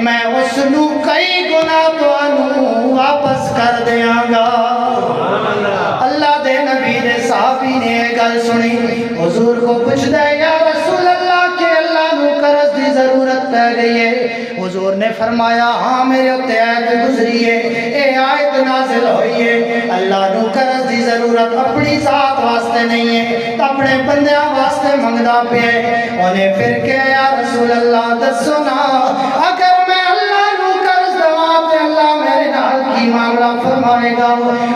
میں اس نو کئی گناہ تو واپس کر دیاں گا۔ اللہ دے نبی دے صحابی نے گل سنی، حضور کو پوچھ دے یا رسول اللہ کہ اللہ نو قرض دی ضرورت پہ گئی ہے؟ حضور نے فرمایا ہاں میرے اتے آیت گزری ہے، اے آیت نازل ہوئی ہے، اللہ نو قرض دی ضرورت اپنی ذات واسطے نہیں ہے، اپنے بندیاں واسطے منگدا پہ ہے۔ انہیں پھر کہ یا رسول اللہ دسو نا، اگر میں اللہ نو قرض دواں تے اللہ میرے نال کی معاملہ فرمائے گا؟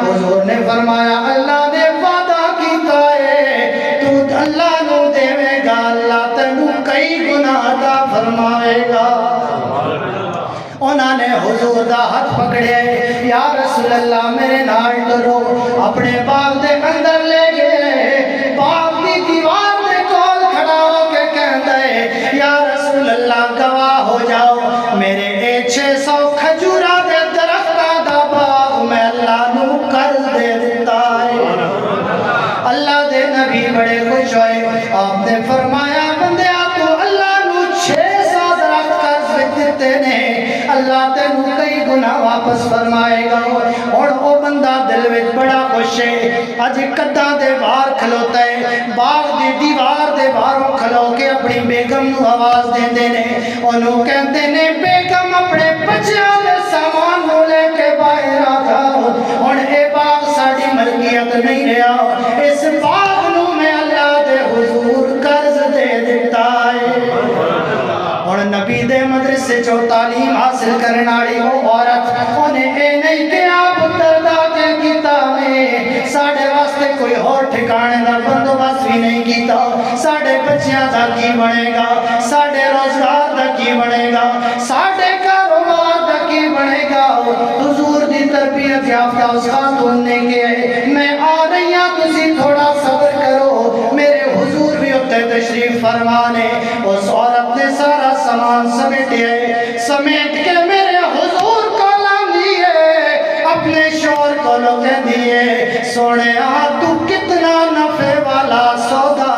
حضور نے فرمایا اللہ نے وعدہ کیتا ہے تو اللہ نو دے گا، اللہ تینو کئی گناہ عطا فرمائے گا۔ انہوں نے حضور دا ہاتھ پکڑے، یا رسول اللہ میرے نال چلو، اپنے باغ دے اندر لے گئے، باغ دی دیوار دے کول کھڑا ہو کے کہندا ہے یا رسول اللہ گواہ ہو جاؤ میرے 600 کھجورا دے درختاں دا باغ میں اللہ نو قرض دے دیتا ہے۔ اللہ دے نبی بڑے خوش ہوئے، آپ نے فرمایا بندیا تو اللہ نو 600 درخت قرض دیتے نے، اللہ تینو کئی گناہ واپس فرمائے گا۔ اور او بندہ دل وچ بڑا خوش ہے، اج کداں دے باہر کھلوتا ہے، باغ دی دیوار دے باہروں کھلو کے اپنی بیگم نو آواز دیندے نے، انہوں کہندے نے بیگم اپنے بچیاں دے سامان نو لے کے باہر آ جاؤ، اور اے باغ ساڈی ملکیت نہیں رہا، اس باغ نو میں اللہ دے حضور قرض دے دیتا ہے۔ اور نبی دے مدرسے چو تعلیم حاصل کرنے والی وہ عورت، انہیں اے نہیں کہ آپ دردہ کے کتاب میں ساڑھے واسطے کوئی اور ٹھکانے دا بندوبست بھی نہیں کیتا، ساڑھے بچیاں دا کی بنے گا، ساڑھے روزگار دا کی بنے گا، ساڑھے کاروبار دا کی بنے گا۔ حضور دی تربیت یافتہ اس خاتون نے کہ میں آ رہی ہوں تسی تھوڑا صبر کرو، میرے حضور بھی اتنے تشریف فرمانے۔ اس عورت نے سارا سامان سمیٹ کے میرے حضور کو لاندی ہے، اپنے شور کو لوٹے دیے، سونے تو کتنا نفع والا سودا